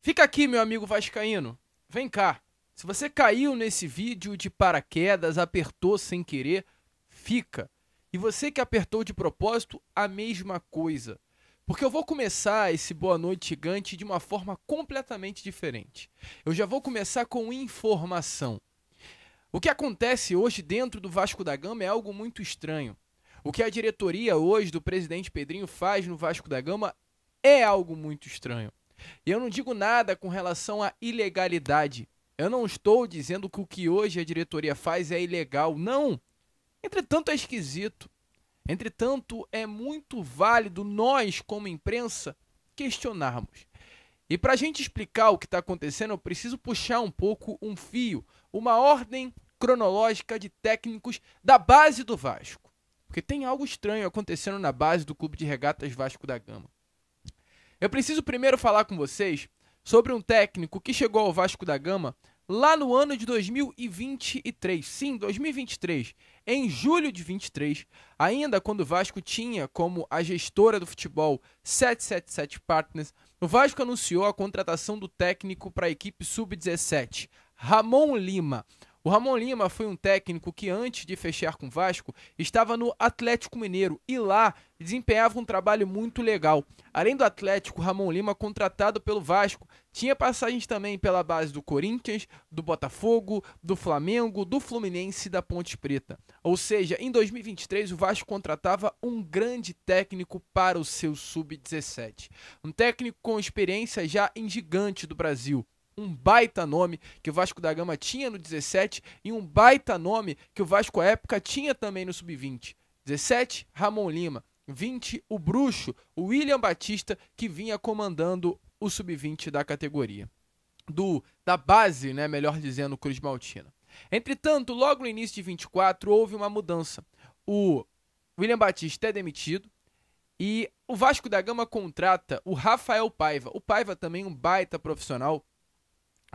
Fica aqui, meu amigo vascaíno. Vem cá. Se você caiu nesse vídeo de paraquedas, apertou sem querer, fica. E você que apertou de propósito, a mesma coisa. Porque eu vou começar esse Boa Noite Gigante de uma forma completamente diferente. Eu já vou começar com informação. O que acontece hoje dentro do Vasco da Gama é algo muito estranho. O que a diretoria hoje do presidente Pedrinho faz no Vasco da Gama é algo muito estranho. E eu não digo nada com relação à ilegalidade. Eu não estou dizendo que o que hoje a diretoria faz é ilegal. Não! Entretanto, é esquisito. Entretanto, é muito válido nós, como imprensa, questionarmos. E para a gente explicar o que está acontecendo, eu preciso puxar um pouco um fio, uma ordem cronológica de técnicos da base do Vasco. Porque tem algo estranho acontecendo na base do Clube de Regatas Vasco da Gama. Eu preciso primeiro falar com vocês sobre um técnico que chegou ao Vasco da Gama lá no ano de 2023. Sim, 2023. Em julho de 23, ainda quando o Vasco tinha como a gestora do futebol 777 Partners, o Vasco anunciou a contratação do técnico para a equipe sub-17, Ramon Lima. O Ramon Lima foi um técnico que, antes de fechar com o Vasco, estava no Atlético Mineiro e lá desempenhava um trabalho muito legal. Além do Atlético, Ramon Lima, contratado pelo Vasco, tinha passagens também pela base do Corinthians, do Botafogo, do Flamengo, do Fluminense e da Ponte Preta. Ou seja, em 2023 o Vasco contratava um grande técnico para o seu sub-17. Um técnico com experiência já em gigante do Brasil. Um baita nome que o Vasco da Gama tinha no 17 e um baita nome que o Vasco à época tinha também no sub-20. 17, Ramon Lima. 20, o bruxo, o William Batista, que vinha comandando o sub-20 da categoria. Da base, né, melhor dizendo, Cruz Maltina. Entretanto, logo no início de 24, houve uma mudança. O William Batista é demitido e o Vasco da Gama contrata o Rafael Paiva. O Paiva também um baita profissional,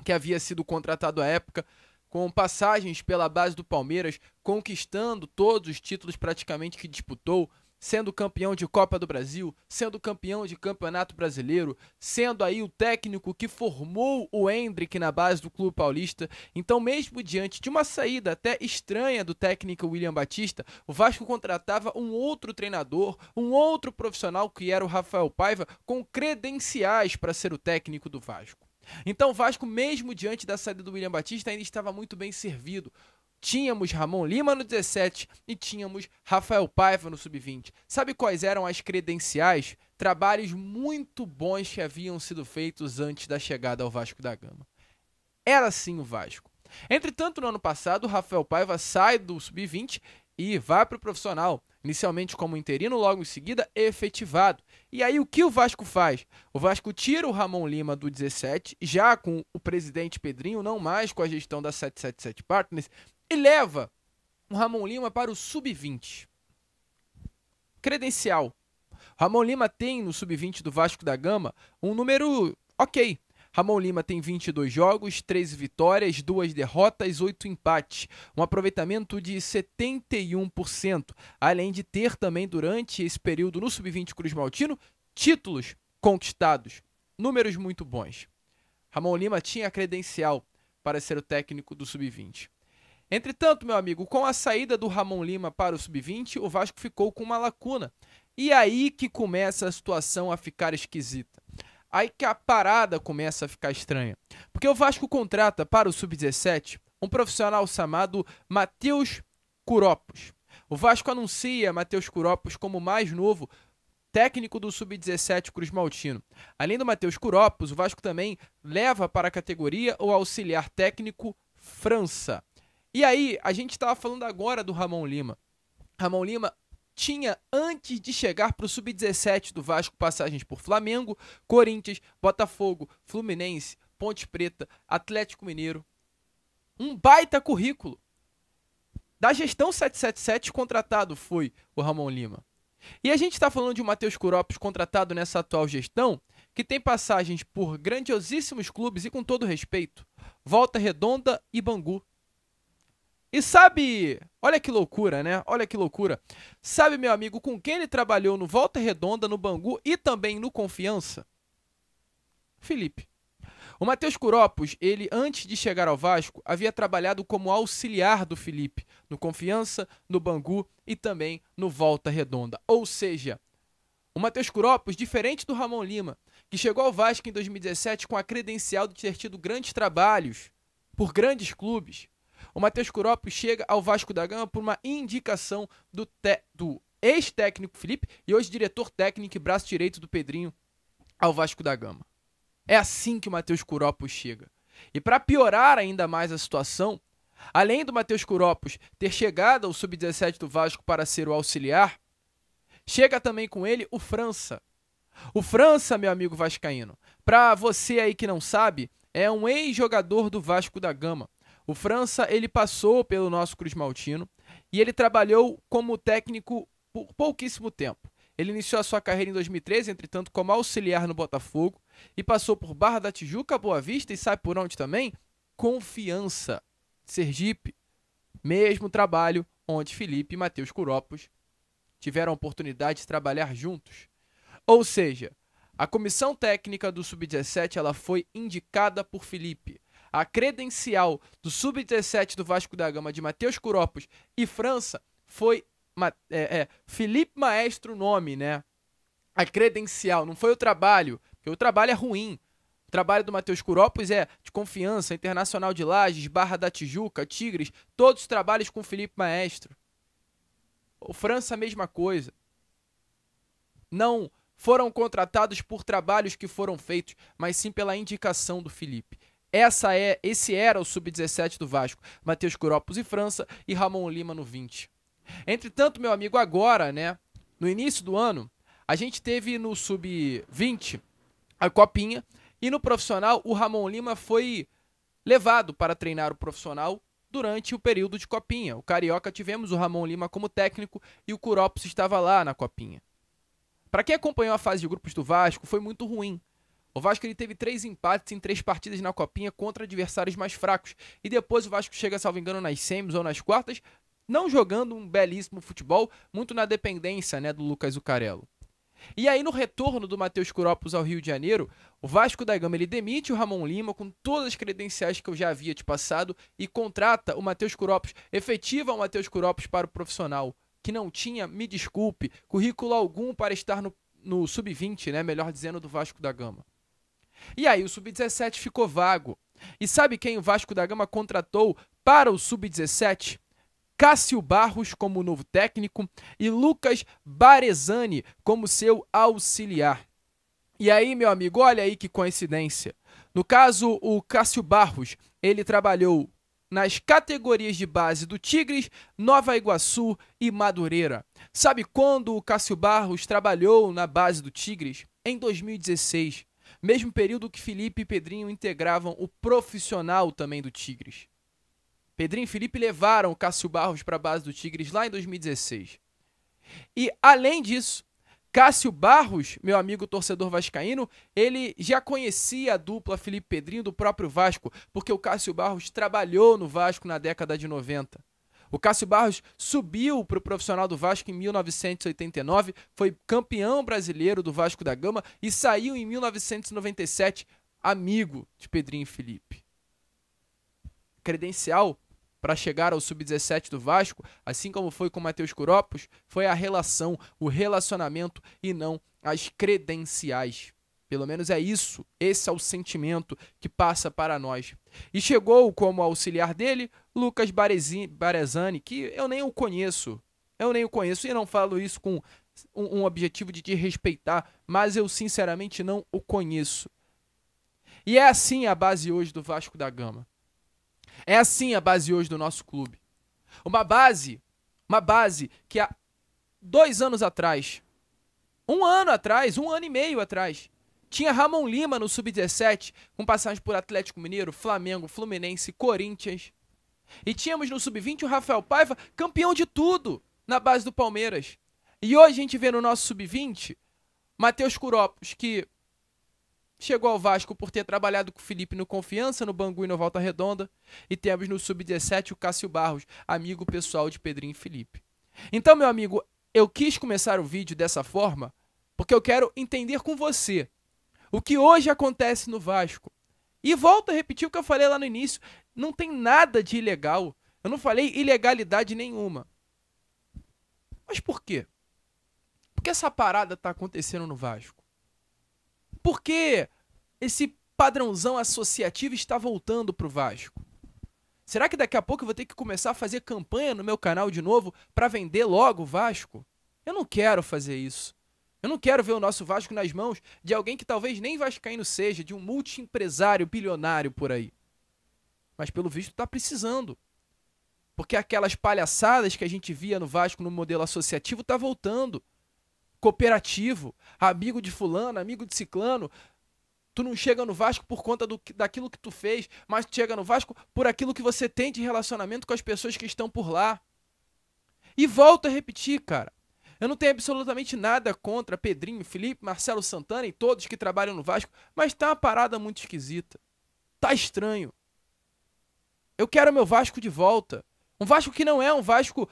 que havia sido contratado à época, com passagens pela base do Palmeiras, conquistando todos os títulos praticamente que disputou, sendo campeão de Copa do Brasil, sendo campeão de Campeonato Brasileiro, sendo aí o técnico que formou o Hendrick na base do Clube Paulista. Então, mesmo diante de uma saída até estranha do técnico William Batista, o Vasco contratava um outro treinador, um outro profissional, que era o Rafael Paiva, com credenciais para ser o técnico do Vasco. Então o Vasco, mesmo diante da saída do William Batista, ainda estava muito bem servido. Tínhamos Ramon Lima no 17 e tínhamos Rafael Paiva no sub-20. Sabe quais eram as credenciais? Trabalhos muito bons que haviam sido feitos antes da chegada ao Vasco da Gama. Era assim o Vasco. Entretanto, no ano passado, o Rafael Paiva sai do sub-20 e vai para o profissional, inicialmente como interino, logo em seguida efetivado. E aí o que o Vasco faz? O Vasco tira o Ramon Lima do 17, já com o presidente Pedrinho, não mais com a gestão da 777 Partners, e leva o Ramon Lima para o sub-20. Credencial. O Ramon Lima tem no sub-20 do Vasco da Gama um número ok. Ramon Lima tem 22 jogos, 13 vitórias, 2 derrotas, 8 empates, um aproveitamento de 71%, além de ter também durante esse período no sub-20 Cruz Maltino, títulos conquistados, números muito bons. Ramon Lima tinha credencial para ser o técnico do sub-20. Entretanto, meu amigo, com a saída do Ramon Lima para o sub-20, o Vasco ficou com uma lacuna. E aí que começa a situação a ficar esquisita. Aí que a parada começa a ficar estranha. Porque o Vasco contrata para o sub-17 um profissional chamado Matheus Curopos. O Vasco anuncia Matheus Curopos como o mais novo técnico do sub-17 Cruz Maltino. Além do Matheus Curopos, o Vasco também leva para a categoria o auxiliar técnico França. E aí, a gente estava falando agora do Ramon Lima. Ramon Lima tinha, antes de chegar para o sub-17 do Vasco, passagens por Flamengo, Corinthians, Botafogo, Fluminense, Ponte Preta, Atlético Mineiro. Um baita currículo. Da gestão 777, contratado foi o Ramon Lima. E a gente está falando de um Matheus Curopos contratado nessa atual gestão, que tem passagens por grandiosíssimos clubes e, com todo respeito, Volta Redonda e Bangu. E sabe, olha que loucura, né? Olha que loucura. Sabe, meu amigo, com quem ele trabalhou no Volta Redonda, no Bangu e também no Confiança? Felipe. O Matheus Kuropos, ele antes de chegar ao Vasco, havia trabalhado como auxiliar do Felipe, no Confiança, no Bangu e também no Volta Redonda. Ou seja, o Matheus Kuropos, diferente do Ramon Lima, que chegou ao Vasco em 2017 com a credencial de ter tido grandes trabalhos por grandes clubes, o Matheus Kuropos chega ao Vasco da Gama por uma indicação do ex-técnico Felipe e hoje diretor técnico e braço direito do Pedrinho ao Vasco da Gama. É assim que o Matheus Kuropos chega. E para piorar ainda mais a situação, além do Matheus Kuropos ter chegado ao Sub-17 do Vasco para ser o auxiliar, chega também com ele o França. O França, meu amigo vascaíno, para você aí que não sabe, é um ex-jogador do Vasco da Gama. O França, ele passou pelo nosso Cruz Maltino e ele trabalhou como técnico por pouquíssimo tempo. Ele iniciou a sua carreira em 2013, entretanto, como auxiliar no Botafogo e passou por Barra da Tijuca, Boa Vista e sabe por onde também? Confiança, Sergipe. Mesmo trabalho onde Felipe e Matheus Kuropos tiveram a oportunidade de trabalhar juntos. Ou seja, a comissão técnica do Sub-17 ela foi indicada por Felipe. A credencial do Sub-17 do Vasco da Gama de Matheus Kuropos e França foi Felipe Maestro o nome, né? A credencial, não foi o trabalho, porque o trabalho é ruim. O trabalho do Matheus Kuropos é de Confiança, Internacional de Lages, Barra da Tijuca, Tigres, todos os trabalhos com Felipe Maestro. O França, a mesma coisa. Não foram contratados por trabalhos que foram feitos, mas sim pela indicação do Felipe. Esse era o Sub-17 do Vasco. Matheus Kuropos e França e Ramon Lima no 20. Entretanto, meu amigo, agora, né, no início do ano, a gente teve no Sub-20 a Copinha e no profissional o Ramon Lima foi levado para treinar o profissional durante o período de Copinha. O Carioca tivemos o Ramon Lima como técnico e o Kuropos estava lá na Copinha. Para quem acompanhou a fase de grupos do Vasco, foi muito ruim. O Vasco ele teve 3 empates em 3 partidas na Copinha contra adversários mais fracos. E depois o Vasco chega, salvo engano, nas semis ou nas quartas, não jogando um belíssimo futebol, muito na dependência, né, do Lucas Zucarello. E aí no retorno do Matheus Kuropos ao Rio de Janeiro, o Vasco da Gama ele demite o Ramon Lima com todas as credenciais que eu já havia te passado e contrata o Matheus Kuropos, efetiva o Matheus Kuropos para o profissional, que não tinha, me desculpe, currículo algum para estar no Sub-20, né, melhor dizendo, do Vasco da Gama. E aí o Sub-17 ficou vago. E sabe quem o Vasco da Gama contratou para o Sub-17? Cássio Barros como novo técnico e Lucas Barezani como seu auxiliar. E aí, meu amigo, olha aí que coincidência. No caso, o Cássio Barros, ele trabalhou nas categorias de base do Tigres, Nova Iguaçu e Madureira. Sabe quando o Cássio Barros trabalhou na base do Tigres? Em 2016. Mesmo período que Felipe e Pedrinho integravam o profissional também do Tigres. Pedrinho e Felipe levaram o Cássio Barros para a base do Tigres lá em 2016. E, além disso, Cássio Barros, meu amigo torcedor vascaíno, ele já conhecia a dupla Felipe Pedrinho do próprio Vasco, porque o Cássio Barros trabalhou no Vasco na década de 90. O Cássio Barros subiu para o profissional do Vasco em 1989, foi campeão brasileiro do Vasco da Gama e saiu em 1997 amigo de Pedrinho e Felipe. Credencial para chegar ao Sub-17 do Vasco, assim como foi com o Matheus Kuropos, foi a relação, o relacionamento e não as credenciais. Pelo menos é isso, esse é o sentimento que passa para nós. E chegou como auxiliar dele, Lucas Barezani, que eu nem o conheço. E não falo isso com um objetivo de te respeitar, mas eu sinceramente não o conheço. E é assim a base hoje do Vasco da Gama. É assim a base hoje do nosso clube. Uma base que há 2 anos atrás, 1 ano atrás, 1 ano e meio atrás, tinha Ramon Lima no Sub-17, com passagem por Atlético Mineiro, Flamengo, Fluminense, Corinthians. E tínhamos no Sub-20 o Rafael Paiva, campeão de tudo na base do Palmeiras. E hoje a gente vê no nosso Sub-20, Matheus Kuropos, que chegou ao Vasco por ter trabalhado com o Felipe no Confiança, no Bangu e no Volta Redonda. E temos no Sub-17 o Cássio Barros, amigo pessoal de Pedrinho e Felipe. Então, meu amigo, eu quis começar o vídeo dessa forma porque eu quero entender com você o que hoje acontece no Vasco. E volto a repetir o que eu falei lá no início. Não tem nada de ilegal. Eu não falei ilegalidade nenhuma. Mas por quê? Por que essa parada tá acontecendo no Vasco? Por que esse padrãozão associativo está voltando pro Vasco? Será que daqui a pouco eu vou ter que começar a fazer campanha no meu canal de novo para vender logo o Vasco? Eu não quero fazer isso. Eu não quero ver o nosso Vasco nas mãos de alguém que talvez nem vascaíno seja, de um multi-empresário bilionário por aí. Mas pelo visto tá precisando. Porque aquelas palhaçadas que a gente via no Vasco no modelo associativo tá voltando. Cooperativo, amigo de fulano, amigo de ciclano. Tu não chega no Vasco por conta daquilo que tu fez, mas tu chega no Vasco por aquilo que você tem de relacionamento com as pessoas que estão por lá. E volto a repetir, cara. Eu não tenho absolutamente nada contra Pedrinho, Felipe, Marcelo Santana e todos que trabalham no Vasco, mas tá uma parada muito esquisita. Tá estranho. Eu quero meu Vasco de volta. Um Vasco que não é um Vasco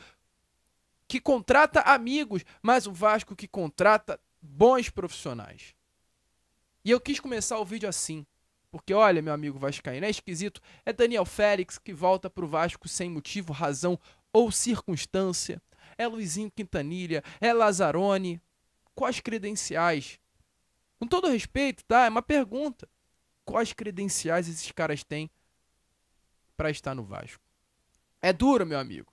que contrata amigos, mas um Vasco que contrata bons profissionais. E eu quis começar o vídeo assim, porque olha, meu amigo vascaíno, é esquisito. É Daniel Félix que volta pro Vasco sem motivo, razão ou circunstância. É Luizinho Quintanilha, é Lazzaroni. Quais credenciais? Com todo respeito, tá? É uma pergunta. Quais credenciais esses caras têm para estar no Vasco? É duro, meu amigo.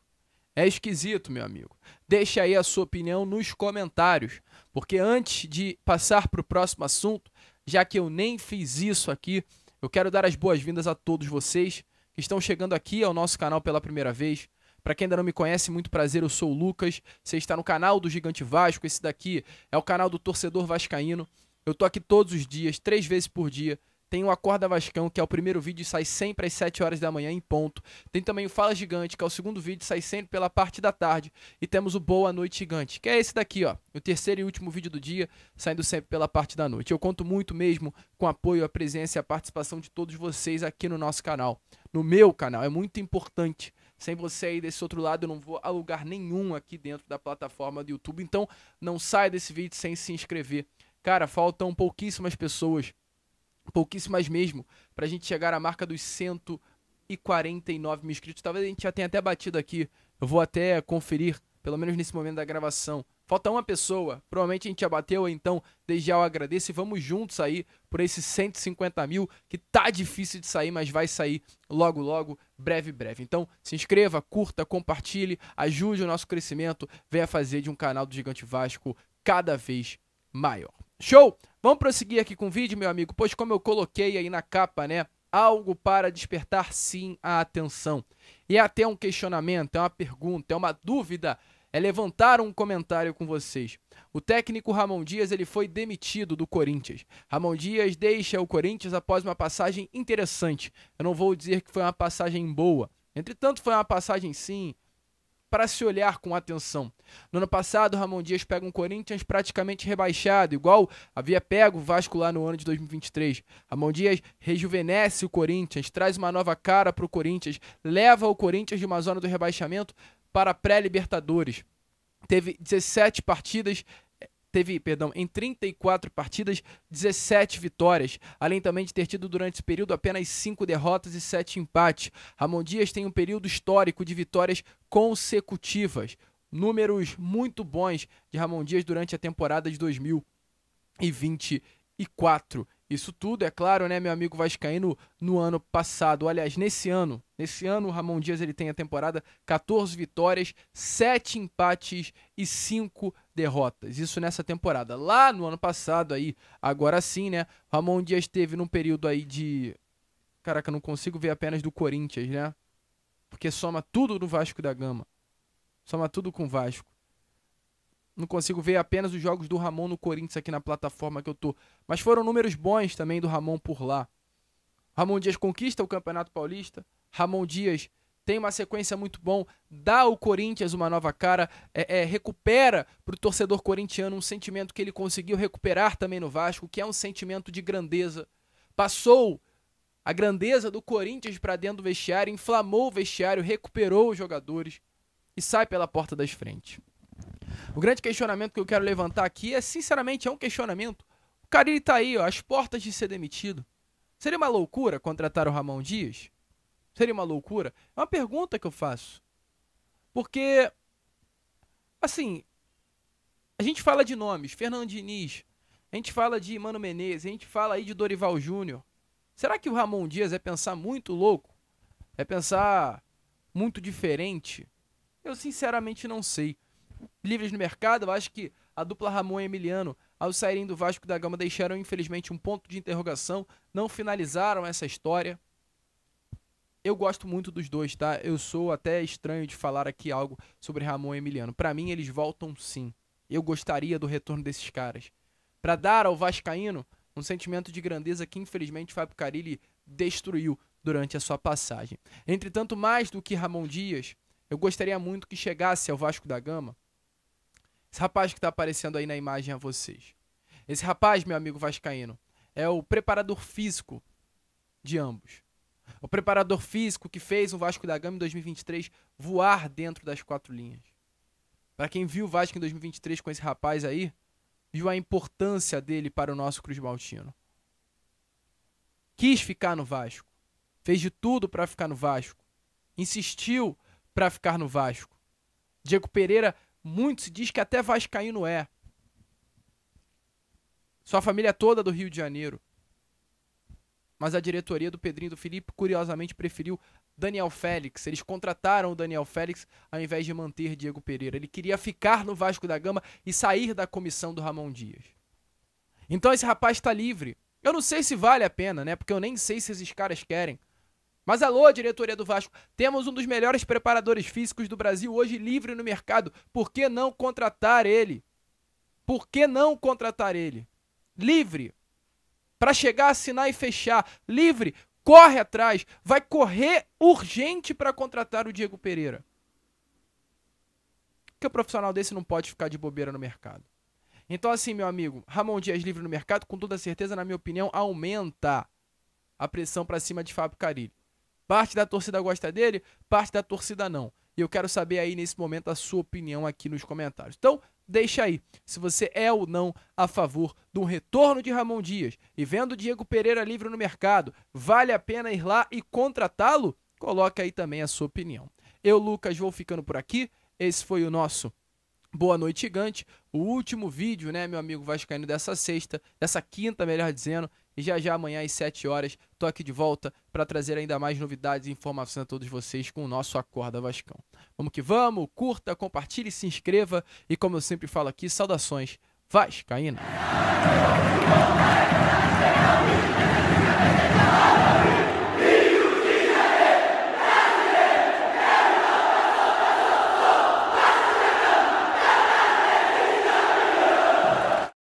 É esquisito, meu amigo. Deixa aí a sua opinião nos comentários, porque antes de passar para o próximo assunto, já que eu nem fiz isso aqui, eu quero dar as boas-vindas a todos vocês que estão chegando aqui ao nosso canal pela primeira vez. Para quem ainda não me conhece, muito prazer, eu sou o Lucas. Você está no canal do Gigante Vasco, esse daqui é o canal do torcedor vascaíno. Eu tô aqui todos os dias, 3 vezes por dia. Tem o Acorda Vascão, que é o primeiro vídeo e sai sempre às 7 horas da manhã em ponto. Tem também o Fala Gigante, que é o segundo vídeo, sai sempre pela parte da tarde. E temos o Boa Noite Gigante, que é esse daqui, ó. O terceiro e último vídeo do dia, saindo sempre pela parte da noite. Eu conto muito mesmo com o apoio, a presença e a participação de todos vocês aqui no nosso canal. No meu canal, é muito importante. Sem você aí desse outro lado, eu não vou a lugar nenhum aqui dentro da plataforma do YouTube. Então, não saia desse vídeo sem se inscrever. Cara, faltam pouquíssimas pessoas. Pouquíssimas mesmo, pra gente chegar à marca dos 149 mil inscritos. Talvez a gente já tenha até batido aqui. Eu vou até conferir, pelo menos nesse momento da gravação. Falta uma pessoa, provavelmente a gente já bateu, então desde já eu agradeço e vamos juntos aí por esses 150 mil, que tá difícil de sair, mas vai sair logo logo, breve. Então se inscreva, curta, compartilhe, ajude o nosso crescimento, venha fazer de um canal do Gigante Vasco cada vez maior. Show? Vamos prosseguir aqui com o vídeo, meu amigo, pois como eu coloquei aí na capa, né, algo para despertar sim a atenção. E é até um questionamento, é uma pergunta, é uma dúvida, é levantar um comentário com vocês. O técnico Ramon Dias, ele foi demitido do Corinthians. Ramon Dias deixa o Corinthians após uma passagem interessante. Eu não vou dizer que foi uma passagem boa. Entretanto, foi uma passagem sim, para se olhar com atenção. No ano passado, Ramon Dias pega um Corinthians praticamente rebaixado, igual havia pego o Vasco lá no ano de 2023. Ramon Dias rejuvenesce o Corinthians, traz uma nova cara para o Corinthians, leva o Corinthians de uma zona do rebaixamento para a pré-Libertadores. Teve 17 partidas, em 34 partidas, 17 vitórias, além também de ter tido durante esse período apenas 5 derrotas e 7 empates. Ramon Dias tem um período histórico de vitórias consecutivas, números muito bons de Ramon Dias durante a temporada de 2024. Isso tudo, é claro, né, meu amigo vascaíno, no ano passado. Aliás, nesse ano o Ramon Dias ele tem a temporada 14 vitórias, 7 empates e 5 derrotas. Isso nessa temporada. Lá no ano passado aí, agora sim, né, Ramon Dias teve num período aí de... Caraca, eu não consigo ver apenas do Corinthians, né? Porque soma tudo no Vasco da Gama. Soma tudo com o Vasco. Não consigo ver apenas os jogos do Ramon no Corinthians aqui na plataforma que eu tô. Mas foram números bons também do Ramon por lá. Ramon Dias conquista o Campeonato Paulista. Ramon Dias tem uma sequência muito bom. Dá ao Corinthians uma nova cara. Recupera para o torcedor corintiano um sentimento que ele conseguiu recuperar também no Vasco, que é um sentimento de grandeza. Passou a grandeza do Corinthians para dentro do vestiário, inflamou o vestiário, recuperou os jogadores e sai pela porta das frentes. O grande questionamento que eu quero levantar aqui é, sinceramente, é um questionamento. O cara, ele tá aí, ó, às portas de ser demitido. Seria uma loucura contratar o Ramon Dias? Seria uma loucura? É uma pergunta que eu faço. Porque, assim, a gente fala de nomes, Fernando Diniz, a gente fala de Mano Menezes, a gente fala aí de Dorival Júnior. Será que o Ramon Dias é pensar muito louco? É pensar muito diferente? Eu sinceramente não sei. Livres no mercado, eu acho que a dupla Ramon e Emiliano, ao saírem do Vasco da Gama, deixaram infelizmente um ponto de interrogação, não finalizaram essa história. Eu gosto muito dos dois, tá? Eu sou até estranho de falar aqui algo sobre Ramon e Emiliano. Pra mim, eles voltam sim. Eu gostaria do retorno desses caras. Pra dar ao vascaíno um sentimento de grandeza que infelizmente Fábio Carille destruiu durante a sua passagem. Entretanto, mais do que Ramon Dias, eu gostaria muito que chegasse ao Vasco da Gama esse rapaz que está aparecendo aí na imagem a vocês. Esse rapaz, meu amigo vascaíno, é o preparador físico de ambos. O preparador físico que fez o Vasco da Gama em 2023 voar dentro das 4 linhas. Para quem viu o Vasco em 2023 com esse rapaz aí, viu a importância dele para o nosso Cruz Maltino. Quis ficar no Vasco. Fez de tudo para ficar no Vasco. Insistiu para ficar no Vasco. Diego Pereira, muito se diz que até vascaíno é. Sua família toda do Rio de Janeiro. Mas a diretoria do Pedrinho e do Felipe, curiosamente, preferiu Daniel Félix. Eles contrataram o Daniel Félix ao invés de manter Diego Pereira. Ele queria ficar no Vasco da Gama e sair da comissão do Ramon Dias. Então esse rapaz está livre. Eu não sei se vale a pena, né? Porque eu nem sei se esses caras querem. Mas alô, diretoria do Vasco, temos um dos melhores preparadores físicos do Brasil hoje livre no mercado. Por que não contratar ele? Por que não contratar ele? Livre. Para chegar, assinar e fechar. Livre. Corre atrás. Vai correr urgente para contratar o Diego Pereira. Porque o profissional desse não pode ficar de bobeira no mercado. Então assim, meu amigo, Ramon Dias livre no mercado, com toda certeza, na minha opinião, aumenta a pressão para cima de Fábio Carille. Parte da torcida gosta dele, parte da torcida não. E eu quero saber aí nesse momento a sua opinião aqui nos comentários. Então, deixa aí, se você é ou não a favor do retorno de Ramon Dias e vendo Diego Pereira livre no mercado, vale a pena ir lá e contratá-lo? Coloque aí também a sua opinião. Eu, Lucas, vou ficando por aqui. Esse foi o nosso Boa Noite Gigante, o último vídeo, né, meu amigo vascaíno, dessa quinta, melhor dizendo, e já amanhã às 7 horas, tô aqui de volta para trazer ainda mais novidades e informações a todos vocês com o nosso Acorda Vascão. Vamos que vamos, curta, compartilhe, se inscreva e, como eu sempre falo aqui, saudações vascaínas.